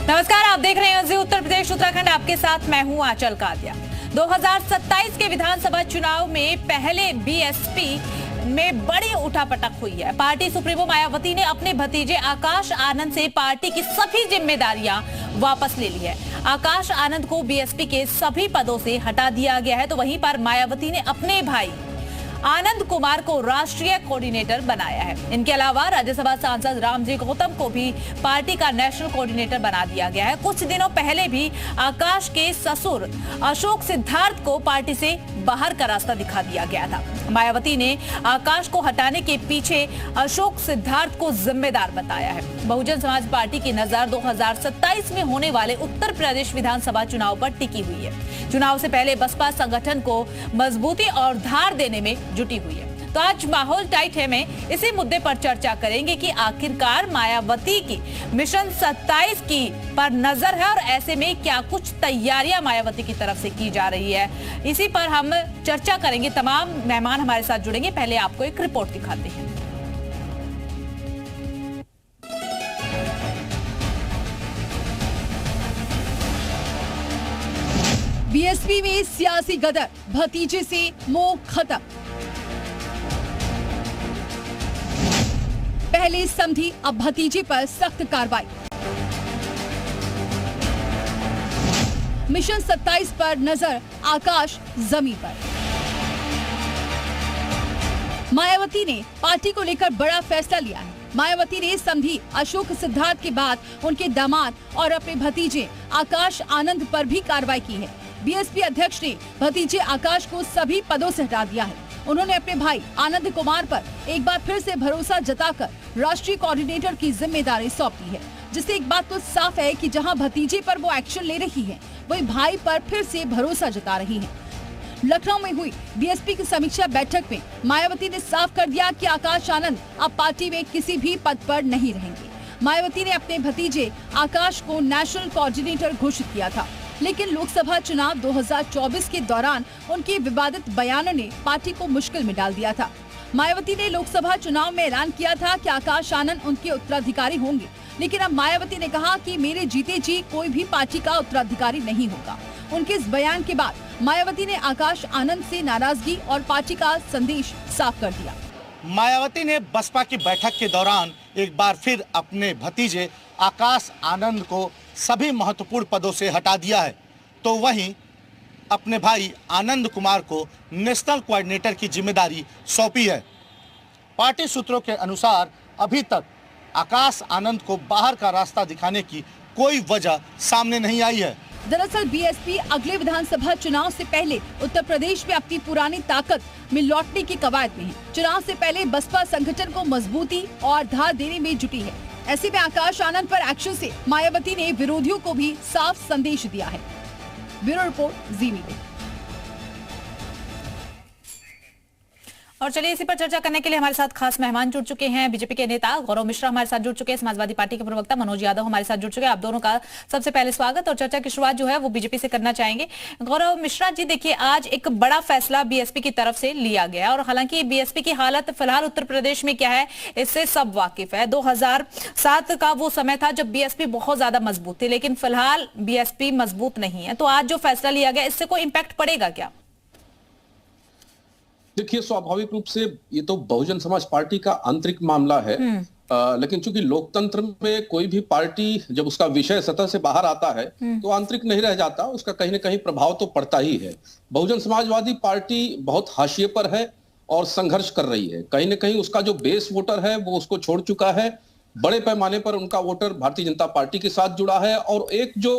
नमस्कार, आप देख रहे हैं जी उत्तर प्रदेश उत्तराखंड। आपके साथ मैं हूं आंचल कादिया। 2027 के विधानसभा चुनाव में पहले बीएसपी में बड़ी उठापटक हुई है। पार्टी सुप्रीमो मायावती ने अपने भतीजे आकाश आनंद से पार्टी की सभी जिम्मेदारियां वापस ले ली है। आकाश आनंद को बीएसपी के सभी पदों से हटा दिया गया है, तो वहीं पर मायावती ने अपने भाई आनंद कुमार को राष्ट्रीय कोऑर्डिनेटर बनाया है। इनके अलावा राज्यसभा सांसद रामजी गौतम को भी पार्टी का नेशनल कोऑर्डिनेटर बना दिया गया है। कुछ दिनों पहले भी आकाश के ससुर अशोक सिद्धार्थ को पार्टी से बाहर का रास्ता दिखा दिया गया था। मायावती ने आकाश को हटाने के पीछे अशोक सिद्धार्थ को जिम्मेदार बताया है। बहुजन समाज पार्टी की नजर 2027 में होने वाले उत्तर प्रदेश विधानसभा चुनाव पर टिकी हुई है। चुनाव से पहले बसपा संगठन को मजबूती और धार देने में जुटी हुई है। तो आज माहौल टाइट है में इसी मुद्दे पर चर्चा करेंगे कि आखिरकार मायावती की मिशन 27 की पर नजर है और ऐसे में क्या कुछ तैयारियां मायावती की तरफ से की जा रही है। इसी पर हम चर्चा करेंगे। तमाम मेहमान हमारे साथ जुड़ेंगे। पहले आपको एक रिपोर्ट दिखाते हैं। बीएसपी में सियासी गदर, भतीजे से मोह खत्म। पहले समधी, अब भतीजे पर सख्त कार्रवाई। मिशन 27 पर नजर, आकाश जमीन पर। मायावती ने पार्टी को लेकर बड़ा फैसला लिया है। मायावती ने समधी अशोक सिद्धार्थ के बाद उनके दामाद और अपने भतीजे आकाश आनंद पर भी कार्रवाई की है। बीएसपी अध्यक्ष ने भतीजे आकाश को सभी पदों से हटा दिया है। उन्होंने अपने भाई आनंद कुमार पर एक बार फिर से भरोसा जताकर राष्ट्रीय कोऑर्डिनेटर की जिम्मेदारी सौंप दी है, जिससे एक बात तो साफ है कि जहां भतीजे पर वो एक्शन ले रही है, वही भाई पर फिर से भरोसा जता रही है। लखनऊ में हुई बीएसपी की समीक्षा बैठक में मायावती ने साफ कर दिया कि आकाश आनंद अब पार्टी में किसी भी पद पर नहीं रहेंगे। मायावती ने अपने भतीजे आकाश को नेशनल कोऑर्डिनेटर घोषित किया था, लेकिन लोकसभा चुनाव 2024 के दौरान उनके विवादित बयानों ने पार्टी को मुश्किल में डाल दिया था। मायावती ने लोकसभा चुनाव में ऐलान किया था कि आकाश आनंद उनके उत्तराधिकारी होंगे, लेकिन अब मायावती ने कहा कि मेरे जीते जी कोई भी पार्टी का उत्तराधिकारी नहीं होगा। उनके इस बयान के बाद मायावती ने आकाश आनंद से नाराजगी और पार्टी का संदेश साफ कर दिया। मायावती ने बसपा की बैठक के दौरान एक बार फिर अपने भतीजे आकाश आनंद को सभी महत्वपूर्ण पदों से हटा दिया है, तो वहीं अपने भाई आनंद कुमार को नेशनल कोऑर्डिनेटर की जिम्मेदारी सौंपी है। पार्टी सूत्रों के अनुसार अभी तक आकाश आनंद को बाहर का रास्ता दिखाने की कोई वजह सामने नहीं आई है। दरअसल बीएसपी अगले विधानसभा चुनाव से पहले उत्तर प्रदेश में अपनी पुरानी ताकत में लौटने की कवायद में है। चुनाव से पहले बसपा संगठन को मजबूती और धार देने में जुटी है। ऐसे में आकाश आनंद पर एक्शन से मायावती ने विरोधियों को भी साफ संदेश दिया है। ब्यूरो रिपोर्ट, जी मीडिया। और चलिए इसी पर चर्चा करने के लिए हमारे साथ खास मेहमान जुड़ चुके हैं। बीजेपी के नेता गौरव मिश्रा हमारे साथ जुड़ चुके हैं, समाजवादी पार्टी के प्रवक्ता मनोज यादव हमारे साथ जुड़ चुके हैं। आप दोनों का सबसे पहले स्वागत और चर्चा की शुरुआत जो है वो बीजेपी से करना चाहेंगे। गौरव मिश्रा जी, देखिए आज एक बड़ा फैसला बीएसपी की तरफ से लिया गया और हालांकि बीएसपी की हालत फिलहाल उत्तर प्रदेश में क्या है इससे सब वाकिफ है। 2007 का वो समय था जब बीएसपी बहुत ज्यादा मजबूत थी, लेकिन फिलहाल बीएसपी मजबूत नहीं है। तो आज जो फैसला लिया गया इससे कोई इंपैक्ट पड़ेगा क्या? देखिए, स्वाभाविक रूप से ये तो बहुजन समाज पार्टी का आंतरिक मामला है, लेकिन चूंकि लोकतंत्र में कोई भी पार्टी जब उसका विषय सतह से बाहर आता है तो आंतरिक नहीं रह जाता, उसका कहीं ना कहीं प्रभाव तो पड़ता ही है। बहुजन समाजवादी पार्टी बहुत हाशिए पर है और संघर्ष कर रही है। कहीं ना कहीं उसका जो बेस वोटर है वो उसको छोड़ चुका है। बड़े पैमाने पर उनका वोटर भारतीय जनता पार्टी के साथ जुड़ा है और एक जो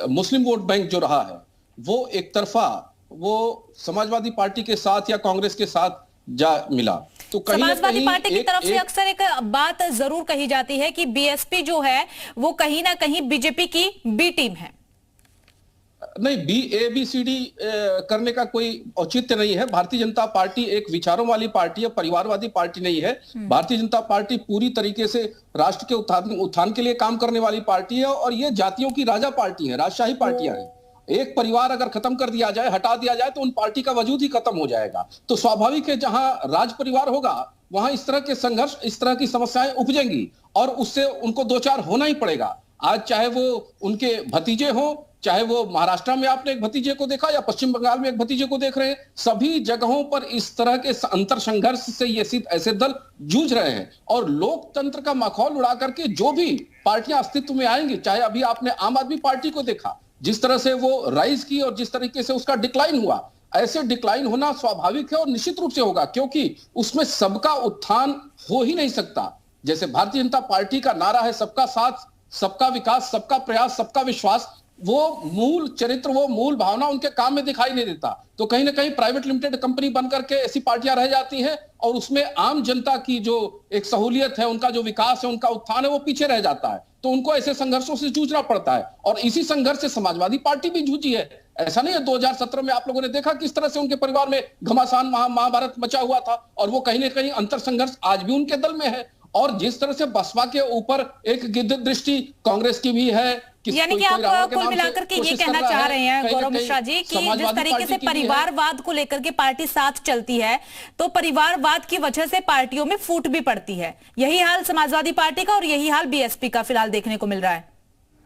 मुस्लिम वोट बैंक जो रहा है वो एक तरफा वो समाजवादी पार्टी के साथ या कांग्रेस के साथ जा मिला। तो कहीं समाजवादी पार्टी की तरफ से अक्सर एक बात जरूर कही जाती है कि बीएसपी जो है वो कहीं ना कहीं बीजेपी की बी टीम है। नहीं, ABCD करने का कोई औचित्य नहीं है। भारतीय जनता पार्टी एक विचारों वाली पार्टी है, परिवारवादी पार्टी नहीं है। भारतीय जनता पार्टी पूरी तरीके से राष्ट्र के उत्थान के लिए काम करने वाली पार्टी है और ये जातियों की राजा पार्टी है, राजशाही पार्टियां हैं। एक परिवार अगर खत्म कर दिया जाए, हटा दिया जाए, तो उन पार्टी का वजूद ही खत्म हो जाएगा। तो स्वाभाविक है जहां राज परिवार होगा वहां इस तरह के संघर्ष, इस तरह की समस्याएं उपजेंगी और उससे उनको दो चार होना ही पड़ेगा। आज चाहे वो उनके भतीजे हों, चाहे वो महाराष्ट्र में आपने एक भतीजे को देखा या पश्चिम बंगाल में एक भतीजे को देख रहे हैं, सभी जगहों पर इस तरह के अंतर संघर्ष से ये ऐसे दल जूझ रहे हैं। और लोकतंत्र का मखौल उड़ा करके जो भी पार्टियां अस्तित्व में आएंगी, चाहे अभी आपने आम आदमी पार्टी को देखा जिस तरह से वो राइज की और जिस तरीके से उसका डिक्लाइन हुआ, ऐसे डिक्लाइन होना स्वाभाविक है और निश्चित रूप से होगा, क्योंकि उसमें सबका उत्थान हो ही नहीं सकता। जैसे भारतीय जनता पार्टी का नारा है सबका साथ, सबका विकास, सबका प्रयास, सबका विश्वास, वो मूल चरित्र, वो मूल भावना उनके काम में दिखाई नहीं देता। तो कहीं ना कहीं प्राइवेट लिमिटेड कंपनी बनकर के ऐसी पार्टियां रह जाती हैं और उसमें आम जनता की जो एक सहूलियत है, उनका जो विकास है, उनका उत्थान है, वो पीछे रह जाता है। तो उनको ऐसे संघर्षों से जूझना पड़ता है और इसी संघर्ष से समाजवादी पार्टी भी जूझी है। ऐसा नहीं है, 2017 में आप लोगों ने देखा किस तरह से उनके परिवार में घमासान महाभारत मचा हुआ था और वो कहीं ना कहीं अंतर संघर्ष आज भी उनके दल में है। और जिस तरह से बसपा के ऊपर एक गिद्ध दृष्टि कांग्रेस की भी है, यानी कि आप कुल मिलाकर के ये कहना चाह रहे हैं गौरव मिश्रा जी कि जिस तरीके से परिवारवाद को लेकर के पार्टी साथ चलती है, तो परिवारवाद की वजह से पार्टियों में फूट भी पड़ती है। यही हाल समाजवादी पार्टी का और यही हाल बीएसपी का फिलहाल देखने को मिल रहा है।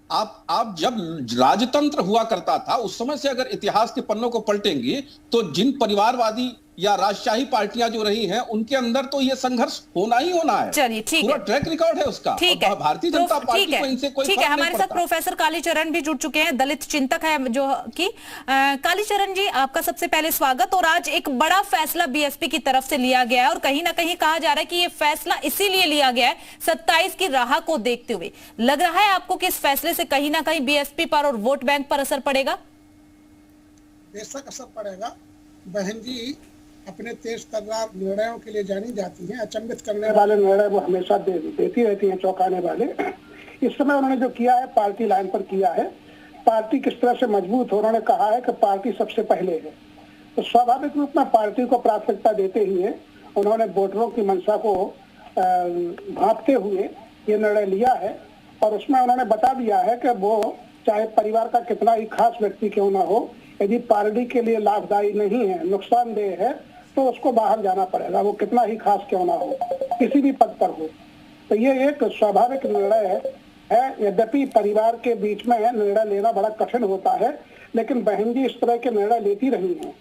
आप जब राजतंत्र हुआ करता था उस समय से अगर इतिहास के पन्नों को पलटेंगे तो जिन परिवारवादी या राजशाही पार्टियां जो रही हैं उनके अंदर तो ये संघर्ष होना ही होना है। चलिए ठीक है, पूरा ट्रैक रिकॉर्ड है उसका। ठीक है, भारतीय जनता पार्टी को इनसे कोई ठीक है। फर्क नहीं हमारे साथ प्रोफेसर कालीचरण भी जुड़ चुके हैं, दलित चिंतक है जो कि कालीचरण जी, आपका सबसे पहले स्वागत। और आज एक बड़ा फैसला बीएसपी की तरफ से लिया गया है और कहीं ना कहीं कहा जा रहा है कि ये फैसला इसीलिए लिया गया है 27 की राह को देखते हुए। लग रहा है आपको कि इस फैसले से कहीं ना कहीं बीएसपी पर और वोट बैंक पर असर पड़ेगा? बेशक असर पड़ेगा। बहन जी अपने तेज तर्रार निर्णयों के लिए जानी जाती हैं। अचंभित करने वाले निर्णय वो हमेशा देती रहती हैं, चौंकाने वाले। इस समय उन्होंने जो किया है पार्टी लाइन पर किया है। पार्टी किस तरह से मजबूत हो, उन्होंने कहा है कि पार्टी सबसे पहले है, तो स्वाभाविक रूप में पार्टी को प्राथमिकता देते हुए उन्होंने वोटरों की मंशा को भांपते हुए ये निर्णय लिया है। और उसमें उन्होंने बता दिया है कि वो चाहे परिवार का कितना ही खास व्यक्ति क्यों ना हो, यदि पार्टी के लिए लाभदायी नहीं है, नुकसानदेह है, तो उसको बाहर जाना पड़ेगा, वो कितना ही खास क्यों ना हो, किसी भी पद पर हो। तो ये एक स्वाभाविक निर्णय है। यद्यपि परिवार के बीच में निर्णय लेना बड़ा कठिन होता है, लेकिन बहन जी इस तरह के निर्णय लेती रही हैं।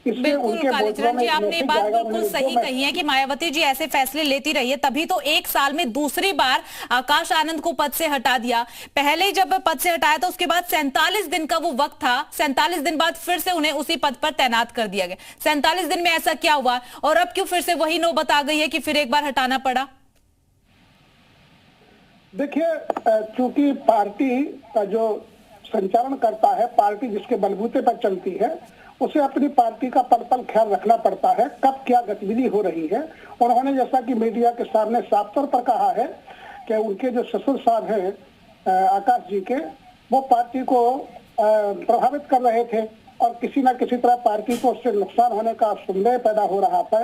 बिल्कुल कालीचरण जी, आपने ये बात बिल्कुल सही कही है कि मायावती जी ऐसे फैसले लेती रही है, तभी तो एक साल में दूसरी बार आकाश आनंद को पद से हटा दिया। पहले जब पद से हटाया था उसके बाद 47 दिन का वो वक्त था, 47 दिन बाद फिर से उन्हें उसी पद पर तैनात कर दिया गया। 47 दिन में ऐसा क्या हुआ और अब क्यों फिर से वही नौबत आ गई है कि फिर एक बार हटाना पड़ा? देखिए, चूंकि पार्टी का जो संचालन करता है, पार्टी जिसके बलबूते पर चलती है, उसे अपनी पार्टी का पल पल ख्याल रखना पड़ता है, कब क्या गतिविधि हो रही है। उन्होंने जैसा कि मीडिया के सामने साफ तौर पर कहा है कि उनके जो ससुर साहब हैं आकाश जी के, वो पार्टी को प्रभावित कर रहे थे और किसी न किसी तरह पार्टी को उससे नुकसान होने का संदेह पैदा हो रहा था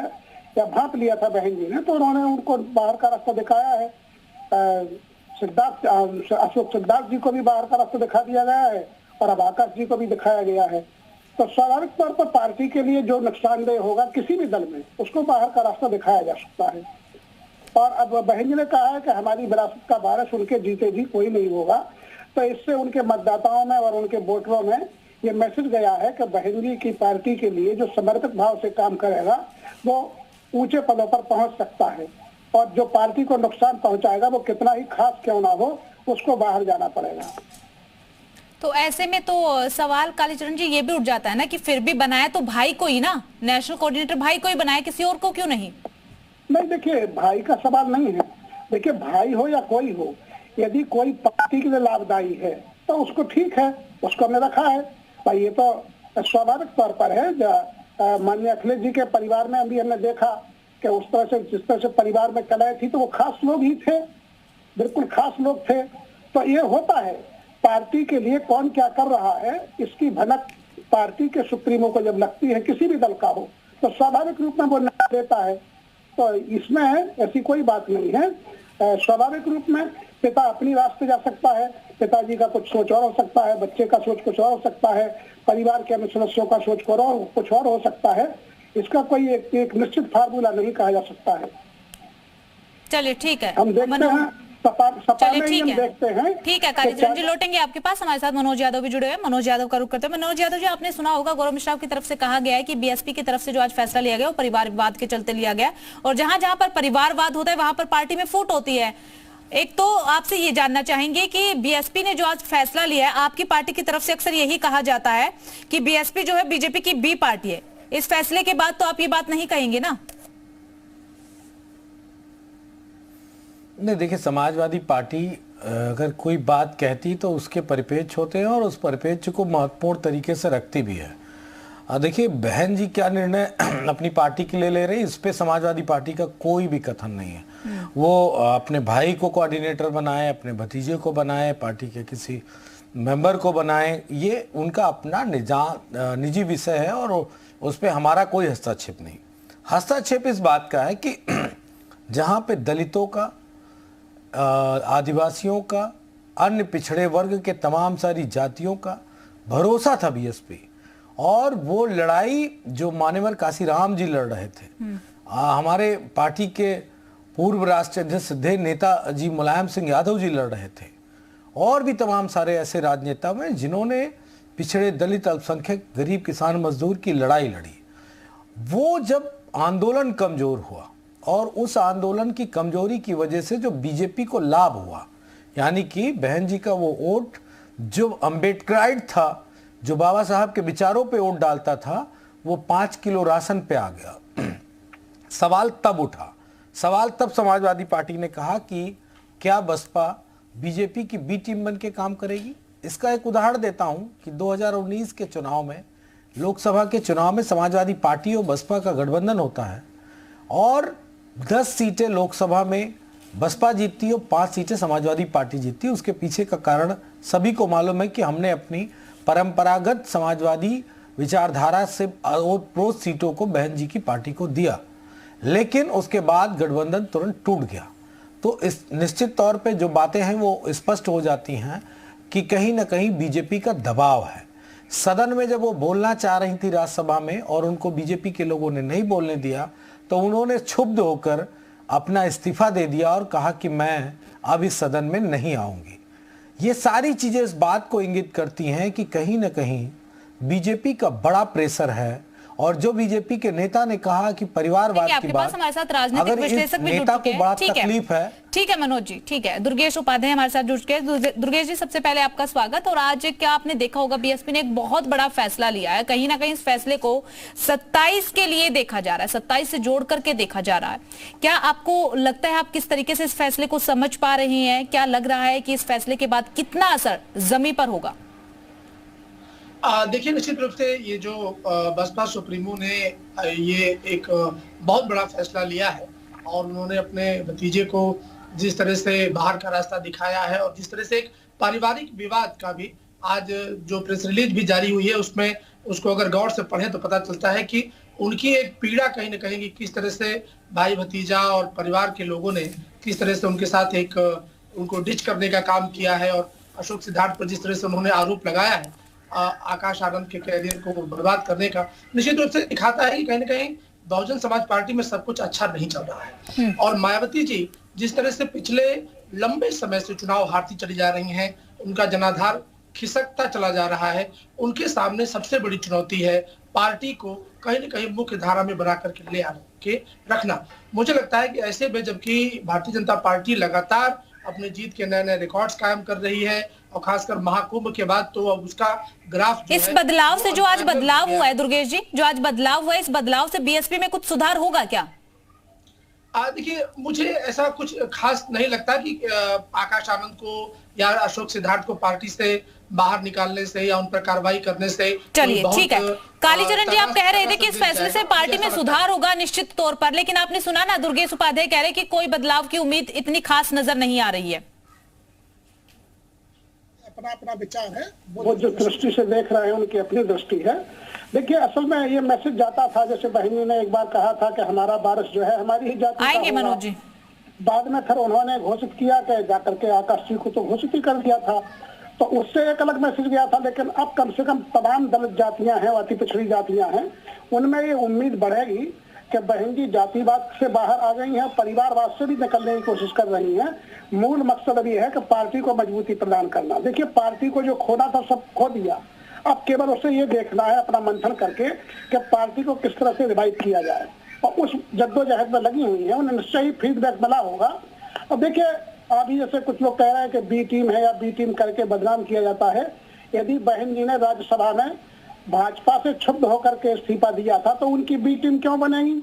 या भांप लिया था बहन जी ने, तो उन्होंने उनको बाहर का रास्ता दिखाया है। अशोक सिद्धार्थ जी को भी बाहर का रास्ता दिखा दिया गया है और अब आकाश जी को भी दिखाया गया है। तो स्वाभाविक तौर पर पार्टी के लिए जो नुकसानदेह होगा किसी भी दल में, उसको बाहर का रास्ता दिखाया जा सकता है। और अब बहन जी ने कहा है कि हमारी विरासत का वारिस उनके जीते जी कोई नहीं होगा, तो इससे उनके मतदाताओं में और उनके वोटरों में ये मैसेज गया है कि बहन जी की पार्टी के लिए जो समर्पित भाव से काम करेगा वो ऊंचे पदों पर पहुंच सकता है, और जो पार्टी को नुकसान पहुंचाएगा वो कितना ही खास क्यों ना हो, उसको बाहर जाना पड़ेगा। तो ऐसे में तो सवाल कालीचरण जी ये भी उठ जाता है ना कि फिर भी बनाया तो भाई को ही ना, नेशनल कोऑर्डिनेटर भाई को ही बनाया, किसी और को क्यों नहीं? नहीं, देखिए भाई का सवाल नहीं है। देखिए भाई हो या कोई हो, यदि कोई पार्टी के लिए लाभदायी है तो उसको ठीक है, उसको हमने रखा है भाई। ये तो स्वाभाविक तौर पर है। माननीय अखिलेश जी के परिवार में अभी हमने देखा कि उस तरह से जिस तरह से परिवार में कलह थी तो वो खास लोग ही थे, बिल्कुल खास लोग थे। तो ये होता है, पार्टी के लिए कौन क्या कर रहा है इसकी भनक पार्टी के सुप्रीमो को जब लगती है, किसी भी दल का हो, तो स्वाभाविक रूप में वो निर्णय लेता है। तो इसमें ऐसी कोई बात नहीं है। स्वाभाविक रूप में पिता अपनी रास्ते जा सकता है, पिताजी का कुछ सोच और हो सकता है, बच्चे का सोच कुछ और हो सकता है, परिवार के अन्य सदस्यों का सोच कुछ और हो सकता है। इसका कोई एक निश्चित फार्मूला नहीं कहा जा सकता है। चलिए ठीक है, हम देखते हैं सपा चलिए में ही ठीक हम है, देखते हैं। ठीक है। कालीचरण जी लौटेंगे आपके पास, हमारे साथ मनोज यादव भी जुड़े हुए हैं। मनोज यादव का रुख करते हैं। मनोज यादव जी, आपने सुना होगा गौरव मिश्रा की तरफ से कहा गया है कि बीएसपी की तरफ से जो आज फैसला लिया गया वो परिवार विवाद के चलते लिया गया, और जहां जहां पर परिवारवाद होता है वहां पर पार्टी में फूट होती है। एक तो आपसे ये जानना चाहेंगे कि बीएसपी ने जो आज फैसला लिया है, आपकी पार्टी की तरफ से अक्सर यही कहा जाता है कि बीएसपी जो है बीजेपी की बी पार्टी है। इस फैसले के बाद तो आप ये बात नहीं कहेंगे ना? नहीं, देखिए, समाजवादी पार्टी अगर कोई बात कहती तो उसके परिपेक्ष होते हैं और उस परिपेक्ष को महत्वपूर्ण तरीके से रखती भी है। देखिए, बहन जी क्या निर्णय अपनी पार्टी के लिए ले रही, इस पे समाजवादी पार्टी का कोई भी कथन नहीं है। वो अपने भाई को कोऑर्डिनेटर बनाए, अपने भतीजे को बनाए, पार्टी के किसी मेंबर को बनाए, ये उनका अपना निजी विषय है और उस पर हमारा कोई हस्तक्षेप नहीं। हस्तक्षेप इस बात का है कि जहाँ पे दलितों का, आदिवासियों का, अन्य पिछड़े वर्ग के तमाम सारी जातियों का भरोसा था बीएसपी, और वो लड़ाई जो मान्यवर काशीराम जी लड़ रहे थे, हमारे पार्टी के पूर्व राष्ट्रीय अध्यक्ष सिद्धे नेता जी मुलायम सिंह यादव जी लड़ रहे थे, और भी तमाम सारे ऐसे राजनेता में जिन्होंने पिछड़े दलित, अल्पसंख्यक, गरीब, किसान, मजदूर की लड़ाई लड़ी। वो जब आंदोलन कमजोर हुआ और उस आंदोलन की कमजोरी की वजह से जो बीजेपी को लाभ हुआ, यानी कि बहन जी का वो वोट जो अम्बेडकराइट था, जो बाबा साहब के विचारों पे वोट डालता था, वो 5 किलो राशन पे आ गया। सवाल तब उठा, सवाल तब समाजवादी पार्टी ने कहा कि क्या बसपा बीजेपी की बी टीम बन के काम करेगी। इसका एक उदाहरण देता हूं कि 2019 के चुनाव में, लोकसभा के चुनाव में समाजवादी पार्टी और बसपा का गठबंधन होता है और 10 सीटें लोकसभा में बसपा जीतती और 5 सीटें समाजवादी पार्टी जीतती। उसके पीछे का कारण सभी को मालूम है कि हमने अपनी परंपरागत समाजवादी विचारधारा से प्रोत सीटों को बहन जी की पार्टी को दिया, लेकिन उसके बाद गठबंधन तुरंत टूट गया। तो इस निश्चित तौर पे जो बातें हैं वो स्पष्ट हो जाती हैं कि कहीं ना कहीं बीजेपी का दबाव है। सदन में जब वो बोलना चाह रही थी राज्यसभा में और उनको बीजेपी के लोगों ने नहीं बोलने दिया, तो उन्होंने क्षुब्ध होकर अपना इस्तीफा दे दिया और कहा कि मैं अब इस सदन में नहीं आऊंगी। ये सारी चीजें इस बात को इंगित करती हैं कि कहीं ना कहीं बीजेपी का बड़ा प्रेशर है, और जो बीजेपी के नेता ने कहा कि परिवारवाद की बात, हमारे साथ राजनीतिक अगर विश्लेषक इस भी जुड़ नेता चुके को हैं। बड़ा ठीक है, तकलीफ है। ठीक है मनोज जी, ठीक है। दुर्गेश उपाध्याय हमारे साथ जुड़ चुके हैं। दुर्गेश जी, सबसे पहले आपका स्वागत। और आज क्या आपने देखा होगा, बीएसपी ने एक बहुत बड़ा फैसला लिया है। कहीं ना कहीं इस फैसले को 27 के लिए देखा जा रहा है, 27 से जोड़ करके देखा जा रहा है। क्या आपको लगता है, आप किस तरीके से इस फैसले को समझ पा रही हैं? क्या लग रहा है कि इस फैसले के बाद कितना असर जमीन पर होगा? देखिए, निश्चित रूप से ये जो बसपा सुप्रीमो ने ये एक बहुत बड़ा फैसला लिया है और उन्होंने अपने भतीजे को जिस तरह से बाहर का रास्ता दिखाया है और जिस तरह से एक पारिवारिक विवाद का भी आज जो प्रेस रिलीज भी जारी हुई है उसमें उसको अगर गौर से पढ़ें तो पता चलता है कि उनकी एक पीड़ा कहीं ना कहीं कि किस तरह से भाई भतीजा और परिवार के लोगों ने किस तरह से उनके साथ एक उनको डिच करने का काम किया है, और अशोक सिद्धार्थ पर जिस तरह से उन्होंने आरोप लगाया है आकाश आनंद के कैरियर को बर्बाद करने का, निश्चित रूप से दिखाता है कि कहीं ना कहीं बहुजन समाज पार्टी में सब कुछ अच्छा नहीं चल रहा है। और मायावती जी जिस तरह से पिछले लंबे समय से चुनाव हारती चली जा रही हैं, उनका जनाधार खिसकता चला जा रहा है, उनके सामने सबसे बड़ी चुनौती है पार्टी को कहीं ना कहीं मुख्य धारा में बना करके ले आके रखना। मुझे लगता है कि ऐसे में जबकि भारतीय जनता पार्टी लगातार अपने जीत के नए नए रिकॉर्ड्स कायम कर रही है और खासकर महाकुंभ के बाद तो अब उसका ग्राफ जो इस बदलाव से जो आज बदलाव हुआ है दुर्गेश जी, जो आज बदलाव हुआ है, इस बदलाव से बीएसपी में कुछ सुधार होगा क्या? देखिए, मुझे ऐसा कुछ खास नहीं लगता कि आकाश आनंद को या अशोक सिद्धार्थ को पार्टी से बाहर निकालने से या उन पर कार्रवाई करने से। चलिए ठीक है, कालीचरण जी आप कह रहे थे कि इस फैसले से पार्टी में सुधार होगा निश्चित तौर पर, लेकिन आपने सुना ना दुर्गेश उपाध्याय कह रहे कि कोई बदलाव की उम्मीद इतनी खास नजर नहीं आ रही है। अपना अपना विचार है, वो जो दृष्टि से देख रहे हैं उनकी अपनी दृष्टि है। देखिए, असल में ये मैसेज जाता था, जैसे बहनी ने एक बार कहा था कि हमारा वारिस जो है हमारी ही जाति आएंगे मनोज जी। बाद में फिर उन्होंने घोषित किया कि जाकर के आकाश जी को तो घोषित ही कर दिया था, तो उससे एक अलग मैसेज गया था। लेकिन अब कम से कम तमाम दलित जातियां हैं, अति पिछड़ी जातियां हैं, उनमें ये उम्मीद बढ़ेगी कि बहन जी जातिवाद से बाहर आ गई हैं, परिवारवाद से भी निकलने की कोशिश कर रही हैं। मूल मकसद अभी है कि पार्टी को मजबूती प्रदान करना। देखिए, पार्टी को जो खोना था सब खो दिया, अब केवल उसे ये देखना है अपना मंथन करके कि पार्टी को किस तरह से रिवाइव किया जाए, और उस जद्दोजहद में लगी हुई है। उन्हें निश्चय ही फीडबैक मिला होगा। और देखिए, अभी जैसे कुछ लोग कह रहे हैं कि बी टीम है या बी टीम करके बदनाम किया जाता है। यदि बहन जी ने राज्यसभा में भाजपा से क्षुब्ध होकर के इस्तीफा दिया था तो उनकी बी टीम क्यों बनेगी?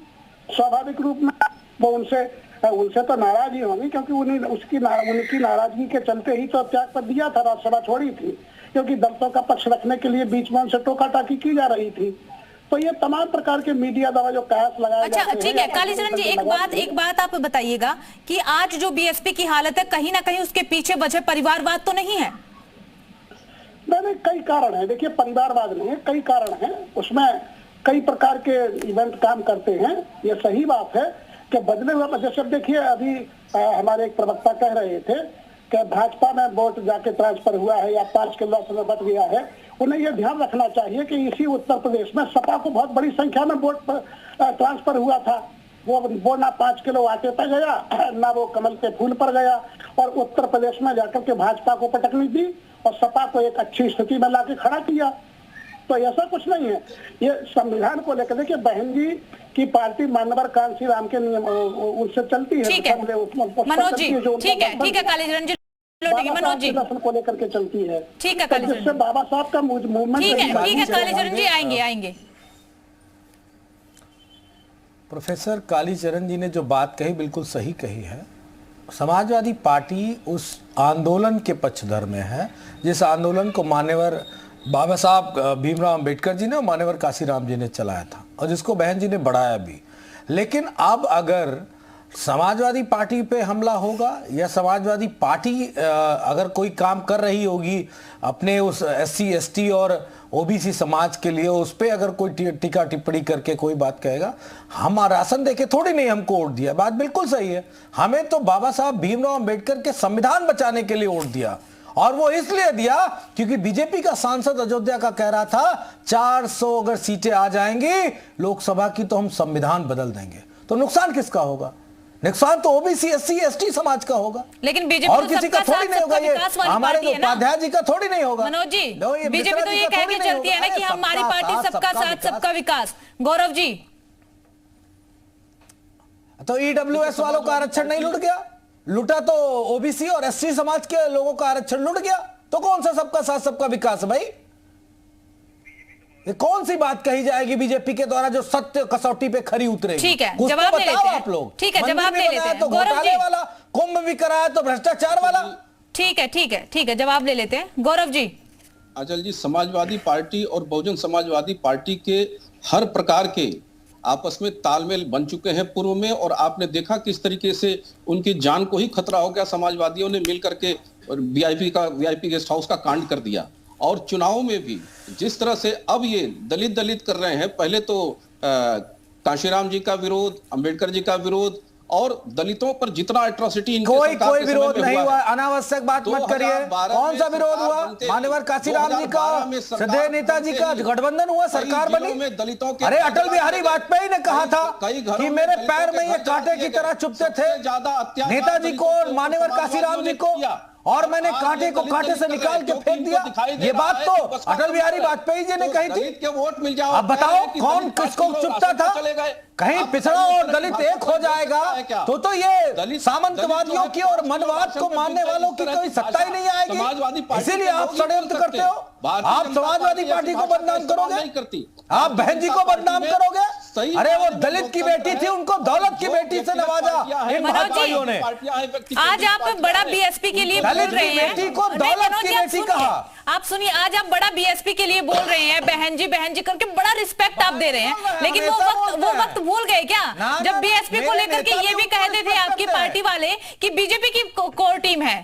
स्वाभाविक रूप में वो उनसे तो नाराज ही होंगी, क्योंकि उनकी नाराजगी के चलते ही तो त्याग पर दिया था, राज्यसभा छोड़ी थी, क्योंकि दलितों का पक्ष रखने के लिए बीच में उनसे टोका टाकी की जा रही थी। तो ये तमाम प्रकार के मीडिया द्वारा जो कयास लगाए अच्छा, जाते हैं। ठीक है कालीचरण जी, एक बात आप बताइएगा कि आज जो बीएसपी की हालत है, कहीं ना कहीं उसके पीछे वजह परिवारवाद तो नहीं है? नहीं, कई कारण है। देखिए, परिवारवाद नहीं है, कई कारण है। उसमें कई प्रकार के इवेंट काम करते हैं। ये सही बात है कि बदले हुए, जैसे देखिए अभी हमारे एक प्रवक्ता कह रहे थे कि भाजपा में वोट जाके ट्रांसफर हुआ है या 5 के लॉस में बच गया है। उन्हें यह ध्यान रखना चाहिए कि इसी उत्तर प्रदेश में सपा को बहुत बड़ी संख्या में वोट ट्रांसफर हुआ था। वो ना 5 किलो आटे पर गया, ना वो कमल के फूल पर गया, और उत्तर प्रदेश में जाकर के भाजपा को पटकनी दी और सपा को एक अच्छी स्थिति में लाके खड़ा किया। तो ऐसा कुछ नहीं है। ये संविधान को लेकर देखिए, बहन जी की पार्टी मानवर कांसी राम के नियम उनसे चलती है। ठीक है मनोज जी, ठीक है कालीचरण जी, मनोज जी को लेकर के चलती है। ठीक है कालीचरण जिससे बाबा साहब का मूवमेंट, ठीक है कालीचरण जी, आएंगे। प्रोफेसर कालीचरण जी ने जो बात कही बिल्कुल सही कही है। समाजवादी पार्टी उस आंदोलन के पक्षधर में है जिस आंदोलन को मान्यवर बाबा साहब भीमराव अंबेडकर जी ने और मान्यवर काशीराम जी ने चलाया था, और जिसको बहन जी ने बढ़ाया भी। लेकिन अब अगर समाजवादी पार्टी पे हमला होगा या समाजवादी पार्टी अगर कोई काम कर रही होगी अपने उस SC ST और OBC समाज के लिए, उस पर अगर कोई टीका टिप्पणी करके कोई बात कहेगा, हम राशन देके थोड़ी नहीं हमको वोट दिया। बात बिल्कुल सही है। हमें तो बाबा साहब भीमराव अंबेडकर के संविधान बचाने के लिए वोट दिया, और वो इसलिए दिया क्योंकि बीजेपी का सांसद अयोध्या का कह रहा था 400 अगर सीटें आ जाएंगी लोकसभा की तो हम संविधान बदल देंगे। तो नुकसान किसका होगा? नुकसान तो OBC SC ST समाज का होगा, लेकिन बीजेपी और किसी का थोड़ी नहीं होगा। ये हमारे उपाध्याय जी का थोड़ी नहीं होगा। मनोज जी, बीजेपी तो ये कह के चलती है ना कि हमारी पार्टी सबका साथ सबका विकास। गौरव जी, तो EWS वालों का आरक्षण नहीं लुट गया? लुटा तो OBC और SC समाज के लोगों का आरक्षण लुट गया। तो कौन सा सबका साथ सबका विकास है भाई? ये कौन सी बात कही जाएगी बीजेपी के द्वारा जो सत्य कसौटी पे खरी उतरेगी? ठीक है, कुछ जवाब तो ले बताओ लेते हैं। आप लोग। ठीक है, जवाब ले लेते हैं। तो घोटाले वाला, कुंभ भी कराया तो भ्रष्टाचार वाला। ठीक है, जवाब ले लेते हैं। गौरव जी। अचल जी, समाजवादी पार्टी और बहुजन समाजवादी पार्टी के हर प्रकार के आपस में तालमेल बन चुके हैं पूर्व में, और आपने देखा किस तरीके से उनकी जान को ही खतरा हो गया। समाजवादियों ने मिलकर के VIP गेस्ट हाउस का कांड कर दिया, और चुनाव में भी जिस तरह से अब ये दलित कर रहे हैं। पहले तो काशीराम जी का विरोध, अंबेडकर जी का विरोध, और दलितों पर जितना एट्रोसिटी कोई विरोध नहीं हुआ। अनावश्यक बात मत करिए। कौन सा विरोध हुआ? मान्यवर काशीराम जी का, श्रद्धेय नेताजी का गठबंधन हुआ, सरकार बनी। दलितों के, अरे अटल बिहारी वाजपेयी ने कहा था कि मेरे पैर में ये कांटे की तरह चुभते थे नेताजी को और मान्यवर काशीराम जी को, और मैंने कांटे को कांटे से निकाल के फेंक दिया। ये बात तो अटल बिहारी वाजपेयी जी ने कही थी। के वोट मिल जाओ। अब बताओ कौन किसको चुपता था? कहीं पिछड़ा और दलित एक हो जाएगा तो ये सामंतवादियों की और मनवाद को मानने वालों की कोई सत्ता ही नहीं आएगी। इसीलिए आप षड्यंत्र करते हो। आप समाजवादी पार्टी को बदनाम करोगे, आप बहन जी को बदनाम करोगे। अरे वो दलित की बेटी थी, उनको दौलत की बेटी से नवाजा इन भाजपाइयों ने। आज आप बड़ा बीएसपी के लिए बोल रहे हैं। बेटी को दौलत की बेटी कहा। आप सुनिए, आज आप बड़ा बीएसपी के लिए बोल रहे हैं, बहन जी करके बड़ा रिस्पेक्ट आप दे रहे हैं, लेकिन वो वक्त भूल गए क्या जब बीएसपी को लेकर के ये भी कहते थे आपकी पार्टी वाले कि बीजेपी की कोर टीम है?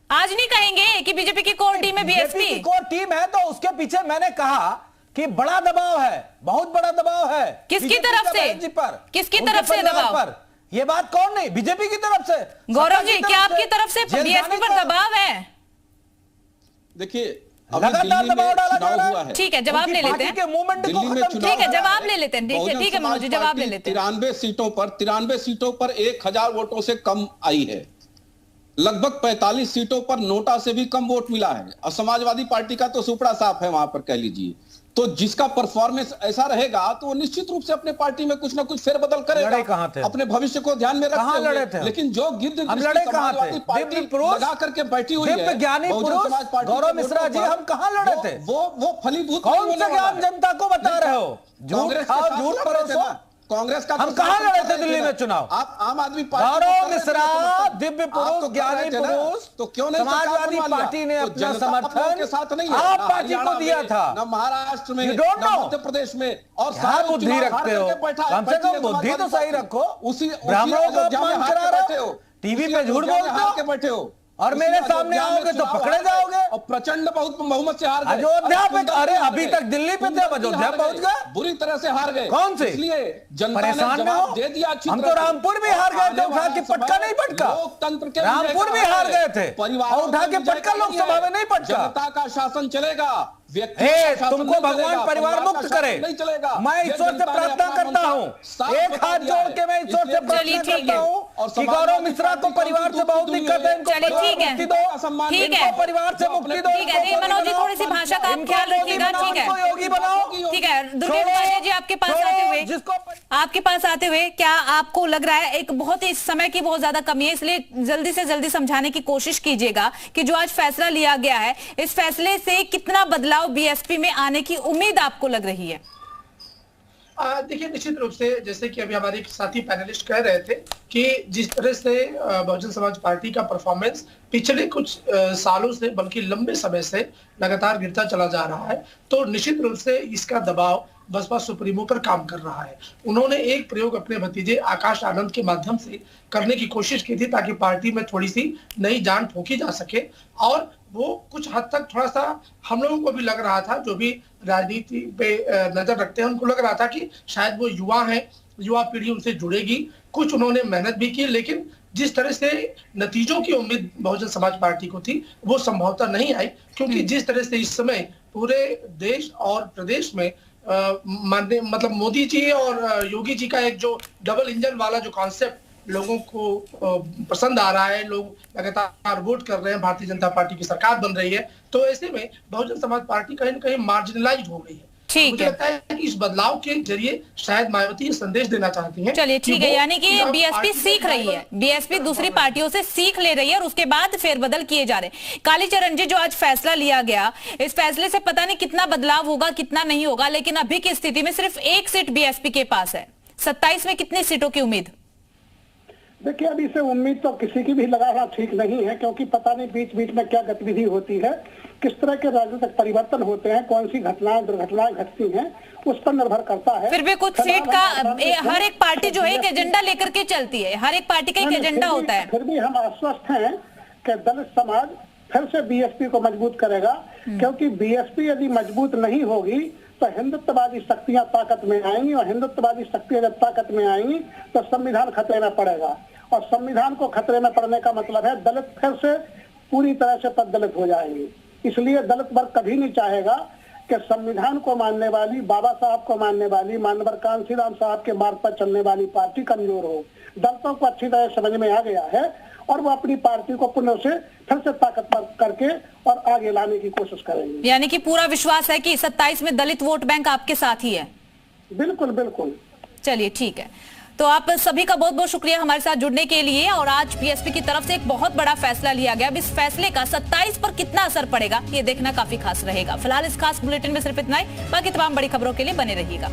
आज नहीं कहेंगे कि बीजेपी की कोर टीम है बीएसपी? कोर टीम है तो उसके पीछे मैंने कहा कि बड़ा दबाव है, बहुत बड़ा दबाव है। किसकी तरफ से? किसकी तरफ से दबाव? ये बात कौन नहीं, बीजेपी की तरफ से। गौरव जी, क्या आपकी तरफ से बीएसपी पर दबाव है? देखिए, अभी लगातार दिल्ली में दबाव डाला जा चुनाव रहा हुआ है। है। ठीक है, जवाब ले लेते हैं। के मूवमेंट दिल्ली में चुनाव ठीक है, हुआ जवाब ले लेते हैं। ठीक है मनोज जी, जवाब ले लेते हैं। 93 सीटों पर 1000 वोटों से कम आई है। लगभग 45 सीटों पर नोटा से भी कम वोट मिला है। और समाजवादी पार्टी का तो सुपड़ा साफ है वहां पर, कह लीजिए। तो जिसका परफॉर्मेंस ऐसा रहेगा तो वो निश्चित रूप से अपने पार्टी में कुछ ना कुछ फेरबदल करेगा। लड़े कहां थे? अपने भविष्य को ध्यान में रखते हुए। लड़े थे? लेकिन जो गिद्ध हम लड़े कहां थे? पार्टी दिव्य पुरुष, लगा करके बैठी हुई है, ज्ञानी बहुजन पुरुष समाज पार्टी गौरव के मिश्रा जी, वोटों हम कहां लड़े थे? वो फलीभूत कौन नहीं सा होने ज्ञान वाला है। जनता को बता रहे हो? झूठ कांग्रेस के खाओ, साथ झूठ लड़ रहे थे परोसो। ना। कांग्रेस का हम तो कहां साथ लड़े कर थे रहे दिल्ली ना। में चुनाव? आप आम आदमी पार्टी को गौरव कर रहे थे मिश्रा, समर्थन। दिव्य आप तो पुरुष, कर ज्ञानी रहे थे ना। पुरुष, तो क्यों नहीं समाजवादी सरकार बनवा लिया? पार्टी ने तो अपना जनता समर्थन आप लोगों के साथ नहीं है। आप ना पार्टी को हरियाणा दिया में, था। ना महाराष्ट्र में, You don't ना know। मध्य प्रदेश में। और क्या सारे बुद्धि चुनाव हार रखते हो? करके बैठा है। कम से कम बुद्धि तो सही रखो। ब्राह्मणों का अपमान करा रहे हो, टीवी पे झूठ बोलते हो बैठे हो और मेरे सामने आओगे तो पकड़े जाओगे। और प्रचंड बहुत बहुमत से हार गए। अयोध्या पे, अरे अभी तक दिल्ली पे थे, अयोध्या पहुंच गए। बुरी तरह से हार गए। कौन से? इसलिए जनता ने परेशान में जवाब हो? दे दिया अच्छी हम तरह तो से। रामपुर भी हार गए थे, उठा के पटका नहीं पटका। लोकतंत्र के रामपुर भी हार गए थे और उठा के पटका लोकसभा में नहीं पटका। जनता का शासन चलेगा। व्यक्ति तुमको भगवान परिवार मुक्त करे। नहीं चलेगा। मैं ईश्वर से प्रार्थना करता हूँ, एक हाथ जोड़ के मैं ईश्वर से प्रार्थना करता हूँ कि गौरव मिश्रा को परिवार से बहुत दिक्कत है, इनको चलिए, ठीक है। मुक्ति दो, ठीक है। इनको परिवार से मुक्ति दो। ठीक है, नहीं मनोज जी, थोड़ी सी भाषा का आप ख्याल रखिएगा। ठीक है, इनको योगी बनाओ। ठीक है। दुर्गेश पांडे जी, आपके पास आते हुए क्या आपको लग रहा है, एक बहुत ही इस समय की बहुत ज्यादा कमी है, इसलिए जल्दी से जल्दी समझाने की कोशिश कीजिएगा कि जो आज फैसला लिया गया है, इस फैसले से कितना बदलाव बीएसपी में आने की उम्मीद आपको लग रही है? देखिए, निश्चित रूप से जैसे कि अभी हमारे साथी पैनलिस्ट कह रहे थे कि जिस तरह से बहुजन समाज पार्टी का परफॉर्मेंस पिछले कुछ सालों से, बल्कि लंबे समय से लगातार गिरता चला जा रहा है, तो निश्चित रूप से इसका दबाव बसपा सुप्रीमो पर काम कर रहा है। उन्होंने एक प्रयोग अपने भतीजे आकाश आनंद के माध्यम से करने की कोशिश की थी ताकि पार्टी में थोड़ी सी नई जान फूंकी जा सके, और वो कुछ हद तक थोड़ा सा हम लोगों को भी लग रहा था, जो भी राजनीति पे नजर रखते हैं, उनको लग रहा था कि शायद वो युवा हैं, युवा पीढ़ी उनसे जुड़ेगी। कुछ उन्होंने मेहनत भी की, लेकिन जिस तरह से नतीजों की उम्मीद बहुजन समाज पार्टी को थी, वो संभवतः नहीं आई, क्योंकि जिस तरह से इस समय पूरे देश और प्रदेश में मतलब मोदी जी और योगी जी का एक जो डबल इंजन वाला जो कॉन्सेप्ट लोगों को पसंद आ रहा है, लोग लगातार वोट कर रहे हैं, भारतीय जनता पार्टी की सरकार बन रही है, तो ऐसे में बहुजन समाज पार्टी कहीं ना कहीं मार्जिनलाइज हो गई है। मुझे लगता है कि इस बदलाव के जरिए शायद मायावती ये संदेश देना चाहती हैं। चलिए, ठीक है, यानी कि बीएसपी सीख रही है, बीएसपी दूसरी पार्टियों से सीख ले रही है और उसके बाद फेरबदल किए जा रहे हैं। कालीचरण जी, जो आज फैसला लिया गया, इस फैसले से पता नहीं कितना बदलाव होगा, कितना नहीं होगा, लेकिन अभी की स्थिति में सिर्फ एक सीट बीएसपी के पास है। 27 में कितनी सीटों की उम्मीद? देखिए, अभी से उम्मीद तो किसी की भी लगाना ठीक नहीं है, क्योंकि पता नहीं बीच बीच में क्या गतिविधि होती है, किस तरह के राजनीतिक परिवर्तन होते हैं, कौन सी घटनाएं दुर्घटनाएं घटती हैं, उस पर निर्भर करता है। फिर भी कुछ सीट का हर एक पार्टी जो है एक एजेंडा लेकर के चलती है, हर एक पार्टी का एक एजेंडा होता है। फिर भी हम आश्वस्त हैं कि दलित समाज फिर से बीएसपी को मजबूत करेगा, क्योंकि बीएसपी यदि मजबूत नहीं होगी तो हिंदुत्ववादी शक्तियां ताकत में आएंगी, और हिंदुत्ववादी शक्तियां जब ताकत में आएंगी तो संविधान खतरे में पड़ेगा, और संविधान को खतरे में पड़ने का मतलब है दलित फिर से पूरी तरह से पददलित हो जाएंगे। इसलिए दलित वर्ग कभी नहीं चाहेगा कि संविधान को मानने वाली, बाबा साहब को मानने वाली, मानवर कांशीराम साहब के मार्ग पर चलने वाली पार्टी कमजोर हो। दलितों को अच्छी तरह समझ में आ गया है और वो अपनी पार्टी को पुनः से फिर से ताकतवर करके और आगे लाने की कोशिश करेंगे। यानी कि पूरा विश्वास है कि 27 में दलित वोट बैंक आपके साथ ही है। बिल्कुल बिल्कुल। चलिए, ठीक है, तो आप सभी का बहुत बहुत शुक्रिया हमारे साथ जुड़ने के लिए। और आज बीएसपी की तरफ से एक बहुत बड़ा फैसला लिया गया। अब इस फैसले का 27 पर कितना असर पड़ेगा, ये देखना काफी खास रहेगा। फिलहाल इस खास बुलेटिन में सिर्फ इतना ही, बाकी तमाम बड़ी खबरों के लिए बने रहिएगा।